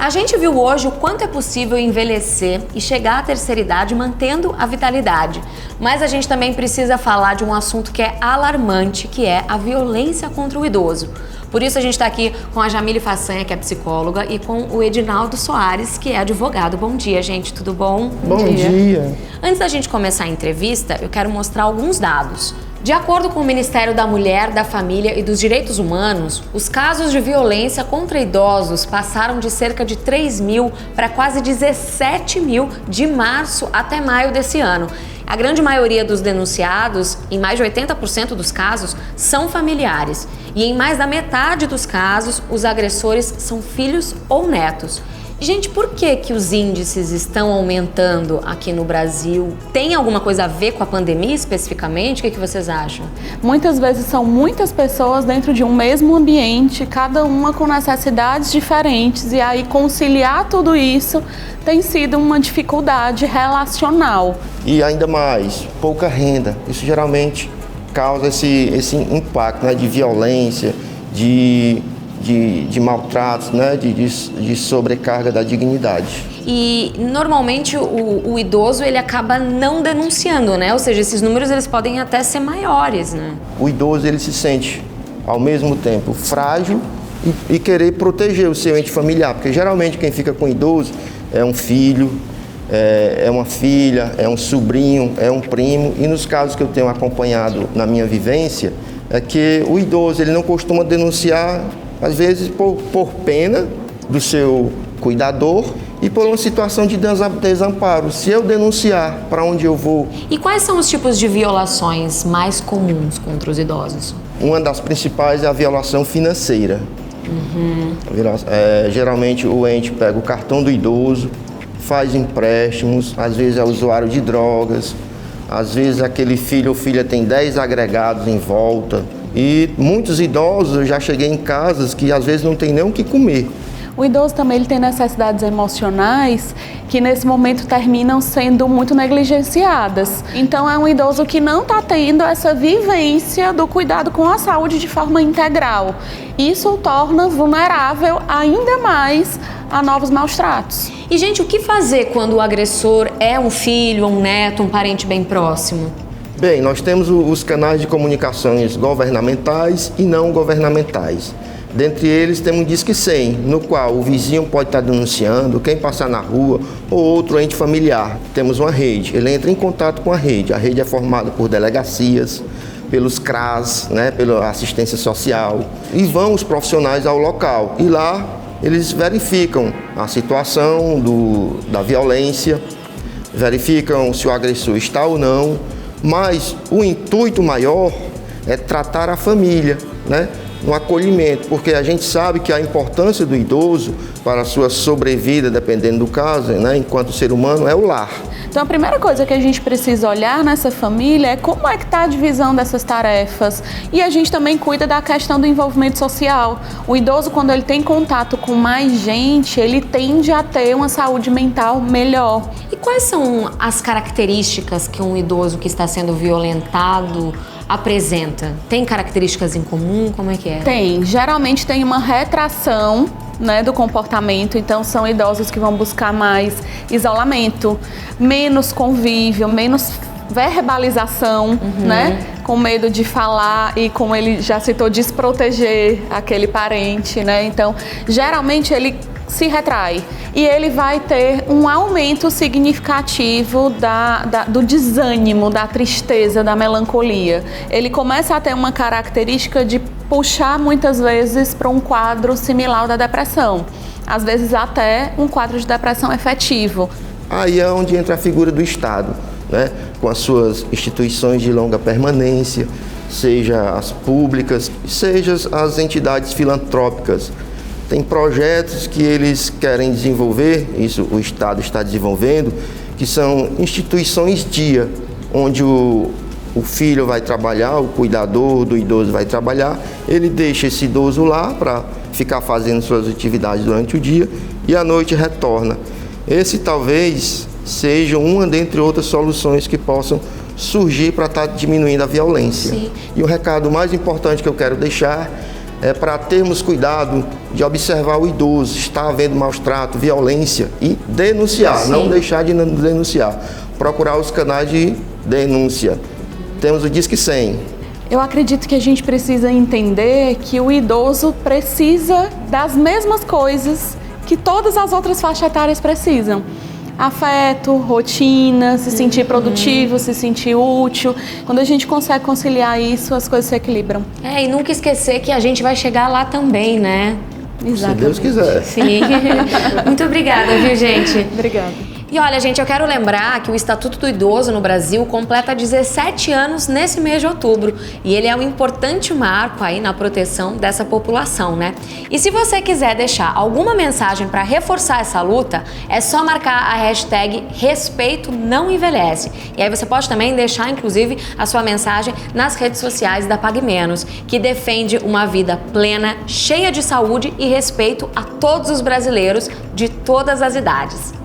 A gente viu hoje o quanto é possível envelhecer e chegar à terceira idade mantendo a vitalidade. Mas a gente também precisa falar de um assunto que é alarmante, que é a violência contra o idoso. Por isso a gente está aqui com a Jamile Façanha, que é psicóloga, e com o Edinaldo Soares, que é advogado. Bom dia, gente, tudo bom? Bom dia. Antes da gente começar a entrevista, eu quero mostrar alguns dados. De acordo com o Ministério da Mulher, da Família e dos Direitos Humanos, os casos de violência contra idosos passaram de cerca de 3 mil para quase 17 mil de março até maio desse ano. A grande maioria dos denunciados, em mais de 80% dos casos, são familiares. E em mais da metade dos casos, os agressores são filhos ou netos. Gente, por que os índices estão aumentando aqui no Brasil? Tem alguma coisa a ver com a pandemia especificamente? O que vocês acham? Muitas vezes são muitas pessoas dentro de um mesmo ambiente, cada uma com necessidades diferentes, e aí conciliar tudo isso tem sido uma dificuldade relacional. E ainda mais, pouca renda. Isso geralmente causa esse impacto, né, de violência, de maltratos, né, de sobrecarga da dignidade. E normalmente o idoso ele acaba não denunciando, né? Ou seja, esses números eles podem até ser maiores, né? O idoso ele se sente ao mesmo tempo frágil e querer proteger o seu ente familiar, porque geralmente quem fica com o idoso é um filho, é uma filha, é um sobrinho, é um primo, e nos casos que eu tenho acompanhado na minha vivência, é que o idoso ele não costuma denunciar, às vezes por pena do seu cuidador e por uma situação de desamparo. Se eu denunciar, para onde eu vou? E quais são os tipos de violações mais comuns contra os idosos? Uma das principais é a violação financeira. Geralmente o ente pega o cartão do idoso, faz empréstimos, às vezes é usuário de drogas, às vezes aquele filho ou filha tem 10 agregados em volta. E muitos idosos, eu já cheguei em casas que às vezes não tem nem o que comer. O idoso também ele tem necessidades emocionais que nesse momento terminam sendo muito negligenciadas. Então é um idoso que não está tendo essa vivência do cuidado com a saúde de forma integral. Isso o torna vulnerável ainda mais a novos maus tratos. E gente, o que fazer quando o agressor é um filho, um neto, um parente bem próximo? Bem, nós temos os canais de comunicações governamentais e não governamentais. Dentre eles temos o Disque 100, no qual o vizinho pode estar denunciando, quem passar na rua ou outro ente familiar. Temos uma rede, ele entra em contato com a rede é formada por delegacias, pelos CRAS, né, pela assistência social, e vão os profissionais ao local. E lá eles verificam a situação da violência, verificam se o agressor está ou não, mas o intuito maior é tratar a família, né, no acolhimento, porque a gente sabe que a importância do idoso para a sua sobrevida, dependendo do caso, né, enquanto ser humano, é o lar. Então a primeira coisa que a gente precisa olhar nessa família é como é que está a divisão dessas tarefas. E a gente também cuida da questão do envolvimento social. O idoso, quando ele tem contato com mais gente, ele tende a ter uma saúde mental melhor. E quais são as características que um idoso que está sendo violentado apresenta? Tem características em comum? Como é que é? Tem. Geralmente tem uma retração, né, do comportamento. Então são idosos que vão buscar mais isolamento, menos convívio, menos verbalização, né? Com medo de falar e, como ele já citou, desproteger aquele parente, né? Então, geralmente ele se retrai e ele vai ter um aumento significativo do desânimo, da tristeza, da melancolia. Ele começa a ter uma característica de puxar muitas vezes para um quadro similar ao da depressão, às vezes até um quadro de depressão efetivo. Aí é onde entra a figura do Estado, né, com as suas instituições de longa permanência, seja as públicas, seja as entidades filantrópicas. Tem projetos que eles querem desenvolver, isso o Estado está desenvolvendo, que são instituições dia, onde o filho vai trabalhar, o cuidador do idoso vai trabalhar, ele deixa esse idoso lá para ficar fazendo suas atividades durante o dia e à noite retorna. Esse talvez seja uma dentre outras soluções que possam surgir para estar diminuindo a violência. Sim. E o recado mais importante que eu quero deixar para termos cuidado de observar o idoso, está havendo maus trato, violência e denunciar, Sim. não deixar de denunciar. Procurar os canais de denúncia. Temos o Disque 100. Eu acredito que a gente precisa entender que o idoso precisa das mesmas coisas que todas as outras faixas etárias precisam. Afeto, rotina, se sentir produtivo, se sentir útil. Quando a gente consegue conciliar isso, as coisas se equilibram. E nunca esquecer que a gente vai chegar lá também, né? Exatamente. Se Deus quiser. Sim. Muito obrigada, viu, gente? Obrigada. E olha, gente, eu quero lembrar que o Estatuto do Idoso no Brasil completa 17 anos nesse mês de outubro. E ele é um importante marco aí na proteção dessa população, né? E se você quiser deixar alguma mensagem para reforçar essa luta, é só marcar a hashtag Respeito Não Envelhece. E aí você pode também deixar, inclusive, a sua mensagem nas redes sociais da Pague Menos, que defende uma vida plena, cheia de saúde e respeito a todos os brasileiros de todas as idades.